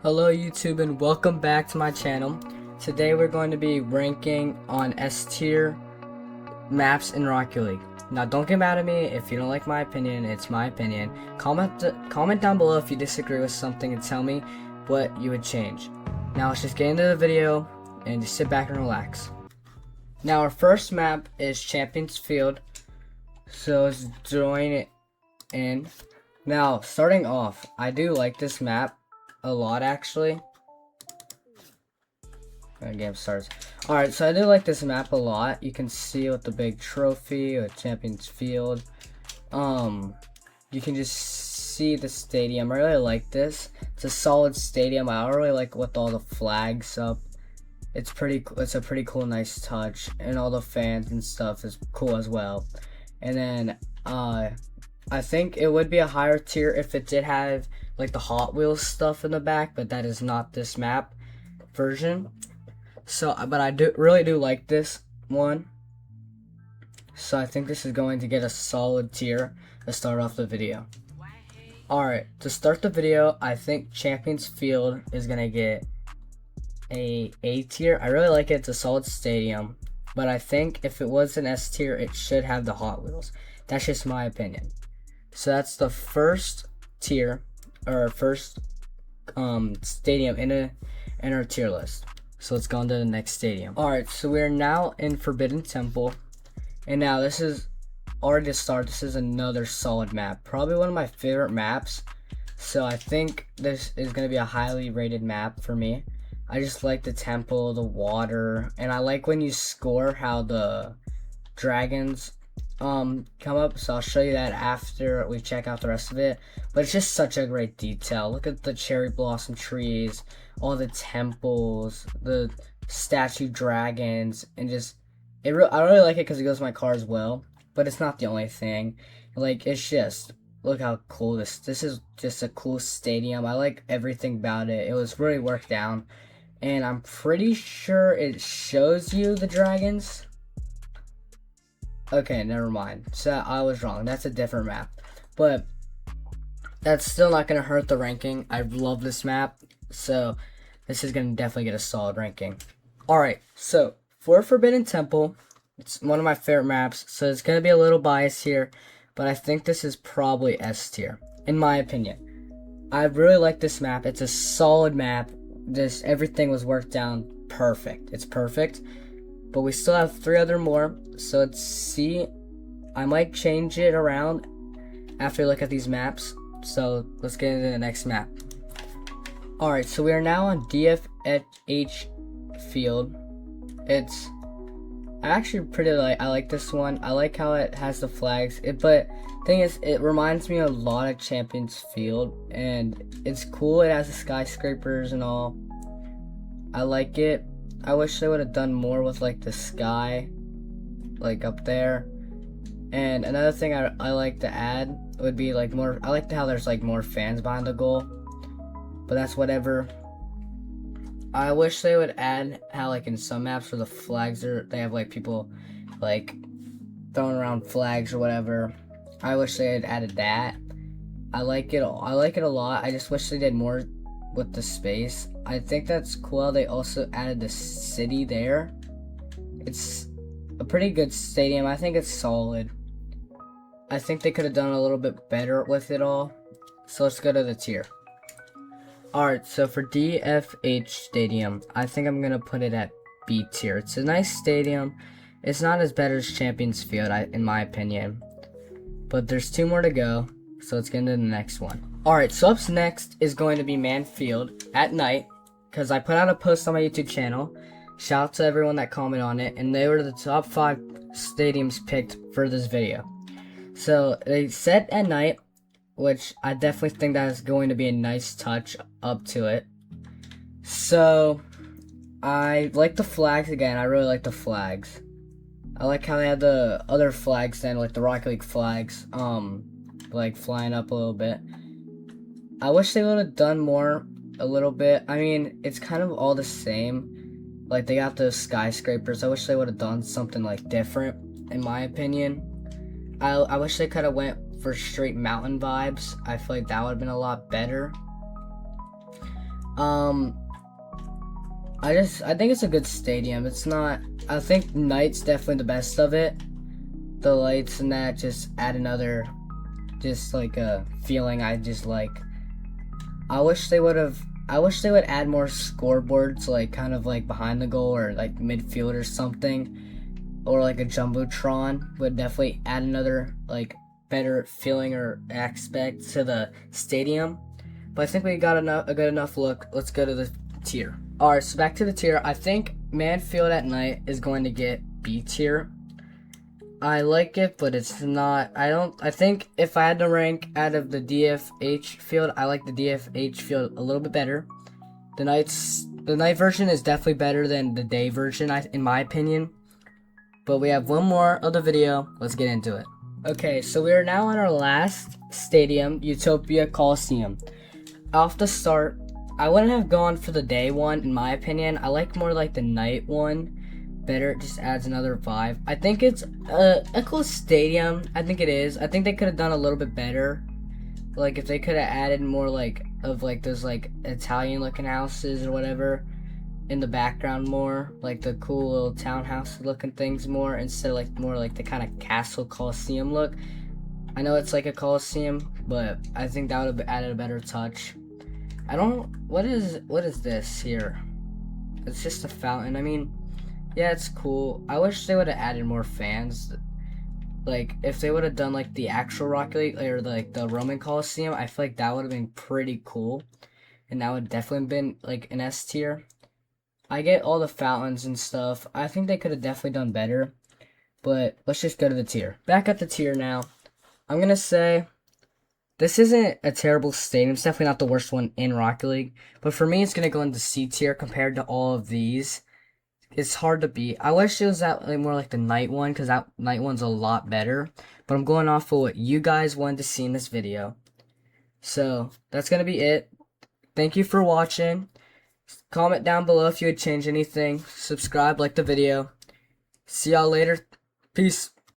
Hello YouTube and welcome back to my channel. Today we're going to be ranking on S tier maps in Rocket League. Now don't get mad at me if you don't like my opinion, it's my opinion. Comment down below if you disagree with something and tell me what you would change. Now let's just get into the video and just sit back and relax. Now our first map is Champions Field, so let's join it in. Now starting off, I do like this map a lot actually. Game starts. Alright, so I do like this map a lot. You can see with the big trophy with Champions Field. You can just see the stadium. I really like this. It's a solid stadium. I really like with all the flags up. It's a pretty cool, nice touch, and all the fans and stuff is cool as well. And then I think it would be a higher tier if it did have like the Hot Wheels stuff in the back, but that is not this map version. So, but I really do like this one. So I think this is going to get a solid tier to start off the video. Alright, to start the video, I think Champions Field is gonna get a A tier. I really like it. It's a solid stadium, but I think if it was an S tier, it should have the Hot Wheels. That's just my opinion. So that's the first tier, or first stadium in our tier list. So let's go on to the next stadium. Alright, so we are now in Forbidden Temple, and now this is already to start. This is another solid map, probably one of my favorite maps. So I think this is going to be a highly rated map for me. I just like the temple, the water, and I like when you score how the dragons come up. So I'll show you that after we check out the rest of it. But it's just such a great detail. Look at the cherry blossom trees, all the temples, the statue dragons, and just I really like it because it goes to my car as well. But it's not the only thing. Like, it's just, look how cool this is. Just a cool stadium. I like everything about it. It was really worked down. And I'm pretty sure it shows you the dragons. Okay, never mind. So I was wrong. That's a different map. But that's still not going to hurt the ranking. I love this map. So this is going to definitely get a solid ranking. Alright, so for Forbidden Temple, it's one of my favorite maps. So it's going to be a little biased here. But I think this is probably S tier, in my opinion. I really like this map. It's a solid map. Everything was worked down perfect. It's perfect. But we still have 3 other more. So let's see. I might change it around after I look at these maps. So let's get into the next map. Alright, so we are now on DFH Field. I actually I like this one. I like how it has the flags. But thing is, it reminds me a lot of Champions Field, and it's cool. It has the skyscrapers and all. I like it. I wish they would have done more with like the sky, like up there. And another thing I like to add would be like more. I like how there's like more fans behind the goal, but that's whatever. I wish they would add how like in some maps where the flags they have like people like throwing around flags or whatever. I wish they had added that. I like it a lot. I just wish they did more with the space. I think that's cool. They also added the city there. It's a pretty good stadium. I think it's solid. I think they could have done a little bit better with it all. So let's go to the tier. Alright, so for DFH Stadium, I think I'm going to put it at B tier. It's a nice stadium. It's not as bad as Champions Field, in my opinion. But there's 2 more to go, so let's get into the next one. Alright, so up next is going to be Man Field at night, because I put out a post on my YouTube channel. Shout out to everyone that commented on it, and they were the top 5 stadiums picked for this video. So they set at night, which I definitely think that is going to be a nice touch up to it. So I like the flags again. I really like the flags. I like how they had the other flags then, like the Rocket League flags, like flying up a little bit. I wish they would have done more a little bit. I mean, it's kind of all the same. Like they got those skyscrapers. I wish they would have done something like different, in my opinion. I wish they could have went for straight mountain vibes. I feel like that would have been a lot better. Um, I think it's a good stadium. It's not. I think night's definitely the best of it. The lights and that just add another, just like a feeling I just like. I wish they would have. I wish they would add more scoreboards, like kind of like behind the goal or like midfield or something, or like a jumbotron would definitely add another like better feeling or aspect to the stadium. But I think we got a good enough look. Let's go to the tier. All right, so back to the tier. I think Manfield at night is going to get B tier. I like it, but it's not. I think if I had to rank out of the DFH field, I like the DFH field a little bit better. The night version is definitely better than the day version, in my opinion. But we have one more of the video. Let's get into it. Okay, so we are now on our last stadium, Utopia Coliseum. Off the start, I wouldn't have gone for the day one, in my opinion. I like more like the night one better. It just adds another vibe. I think it's a cool stadium. I think it is. I think they could have done a little bit better. Like if they could have added more like of like those like Italian looking houses or whatever in the background more, like the cool little townhouse looking things more, instead of like more like the kind of castle Coliseum look. I know it's like a Coliseum, but I think that would have added a better touch. What is this here? It's just a fountain. I mean, yeah, it's cool. I wish they would have added more fans. Like, if they would have done, like, the actual Rocket League, or, like, the Roman Coliseum, I feel like that would have been pretty cool. And that would definitely been, like, an S tier. I get all the fountains and stuff. I think they could have definitely done better. But let's just go to the tier. Back at the tier now. I'm gonna say, this isn't a terrible stadium. It's definitely not the worst one in Rocket League. But for me, it's gonna go into C tier compared to all of these. It's hard to beat. I wish it was that like, more like the night one, because that night one's a lot better. But I'm going off of what you guys wanted to see in this video. So that's gonna be it. Thank you for watching. Comment down below if you would change anything. Subscribe, like the video. See y'all later. Peace.